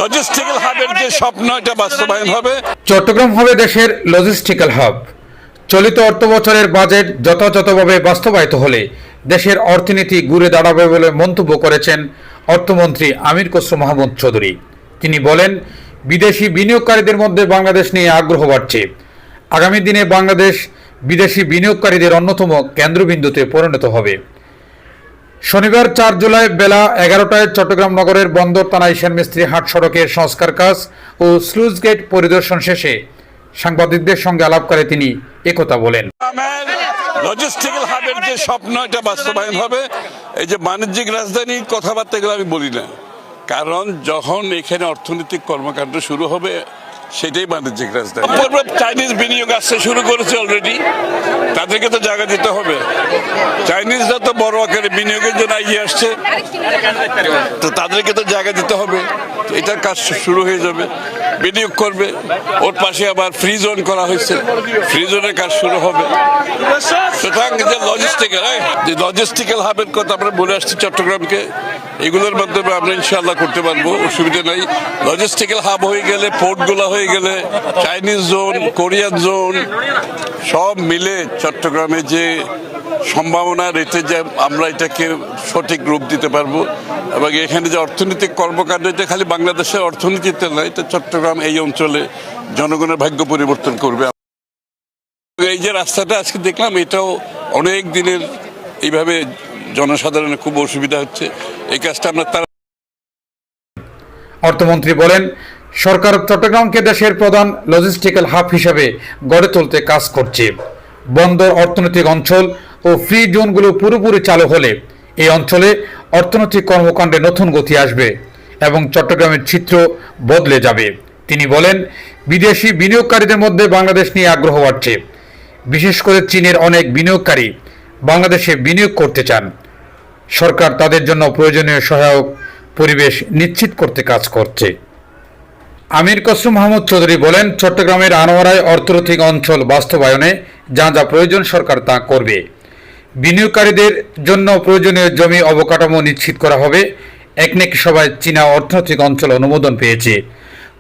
Logistical হাবের যে স্বপ্ন এটা বাস্তবায়ন হবে। চট্টগ্রাম হবে দেশের লজিস্টিক্যাল হাব। চলিত অর্থবছরের বাজেট যথাযথভাবে বাস্তবায়িত হলে দেশের অর্থনীতি ঘুরে দাঁড়াবে বলে মন্তব্য করেছেন অর্থমন্ত্রী আমির খসরু মাহমুদ চৌধুরী। তিনি বলেন, বিদেশি বিনিয়োগকারীদের মধ্যে বাংলাদেশ নিয়ে আগ্রহ বাড়ছে। আগামী দিনে বাংলাদেশ বিদেশি বিনিয়োগকারীদের অন্যতম কেন্দ্রবিন্দুতে পরিণত হবে। শনিবার 4 জুলাই বেলা 11টায় চট্টগ্রাম নগরের বন্দর থানায় সেনমিস্ত্রি হাট সড়কের সংস্কার কাজ ও স্লুইস গেট পরিদর্শন শেষে সাংবাদিকদের সঙ্গে আলাপ করে তিনি একথা বলেন। লজিস্টিক্যাল হাবের যে স্বপ্ন এটা বাস্তবায়ন হবে। এই যে বাণিজ্যিক রাজধানীর কথাবার্তা এগুলো আমি বলি না, কারণ যখন এখানে অর্থনৈতিক কর্মকাণ্ড শুরু হবে সেটাই বাণিজ্যিক রাজধানী। চাইনিজ বিনিয়োগ আসতে শুরু করেছে অলরেডি, তাদেরকে তো জায়গা দিতে হবে। চাইনিজরা তো বড় আকারে বিনিয়োগের জন্য এগিয়ে আসছে, তো তাদেরকে তো জায়গা দিতে হবে। এটার কাজ শুরু হয়ে যাবে, বিনিয়োগ করবে। ওর পাশে আবার ফ্রি জোন করা হয়েছে, ফ্রি জোনের কাজ শুরু হবে। সুতরাং যে লজিস্টিক্যাল হাবের কথা আমরা বলে আসছি চট্টগ্রামকে, এগুলোর মাধ্যমে আমরা ইনশাআল্লাহ করতে পারবো, অসুবিধা নাই। লজিস্টিক্যাল হাব হয়ে গেলে, পোর্টগুলো হয়ে গেলে, চাইনিজ জোন, কোরিয়ান জোন সব মিলে চট্টগ্রামে যে সম্ভাবনা রেখে যে আমরা এটাকে সঠিক রূপ দিতে পারবো। এবং এখানে যে অর্থনৈতিক কর্মকাণ্ড, এটা খালি বাংলাদেশের অর্থনীতিতে নয়, এটা চট্টগ্রাম এই অঞ্চলে জনগণের ভাগ্য পরিবর্তন করবে। এই যে রাস্তাটা আজকে দেখলাম, এটাও অনেক দিনের, এইভাবে জনসাধারণের খুব অসুবিধা হচ্ছে। এই কাজটা আমরা অর্থমন্ত্রী বলেন, সরকার চট্টগ্রামকে দেশের প্রধান লজিস্টিক্যাল হাব হিসেবে গড়ে তুলতে কাজ করছে। বন্দর অর্থনৈতিক অঞ্চল ও ফ্রি জোনগুলো পুরোপুরি চালু হলে এই অঞ্চলে অর্থনৈতিক কর্মকাণ্ডে নতুন গতি আসবে এবং চট্টগ্রামের চিত্র বদলে যাবে। তিনি বলেন, বিদেশি বিনিয়োগকারীদের মধ্যে বাংলাদেশ নিয়ে আগ্রহ বাড়ছে। বিশেষ করে চীনের অনেক বিনিয়োগকারী বাংলাদেশে বিনিয়োগ করতে চান। সরকার তাদের জন্য প্রয়োজনীয় সহায়ক পরিবেশ নিশ্চিত করতে কাজ করছে। আমির খসরু মাহমুদ চৌধুরী বলেন, চট্টগ্রামের আনোয়ারায় অর্থনৈতিক অঞ্চল বাস্তবায়নে যা যা প্রয়োজন সরকার তা করবে। বিনিয়োগকারীদের জন্য প্রয়োজনীয় জমি অবকাঠামো নিশ্চিত করা হবে। একনেক সভায় চীনা অর্থনৈতিক অঞ্চল অনুমোদন পেয়েছে।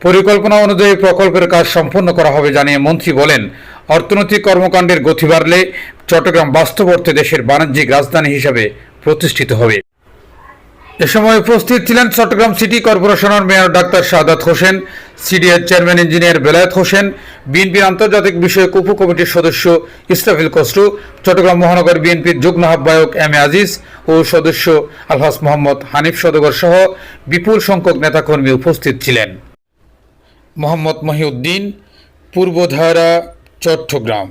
পরিকল্পনা অনুযায়ী প্রকল্পের কাজ সম্পন্ন করা হবে জানিয়ে মন্ত্রী বলেন, অর্থনৈতিক কর্মকাণ্ডের গতি বাড়লে চট্টগ্রাম বাস্তব অর্থে দেশের বাণিজ্যিক রাজধানী হিসেবে প্রতিষ্ঠিত হবে। এ সময় উপস্থিত ছিলেন চট্টগ্রাম সিটি কর্পোরেশনের mayor doctor Shahadat Hossain, সিডিএর chairman engineer Belayet Hossain, বিএনপির আন্তর্জাতিক বিষয়ক উপকমিটির সদস্য ইসরাফিল খসরু, চট্টগ্রাম মহানগর বিএনপির যুগ্ম আহ্বায়ক এম এ আজিজ ও সদস্য আলহাজ মোহাম্মদ হানিফ সওদাগর সহ বিপুল সংখ্যক নেতাকর্মী উপস্থিত ছিলেন। মোহাম্মদ মহিউদ্দিন, পূর্বধারা, চট্টগ্রাম।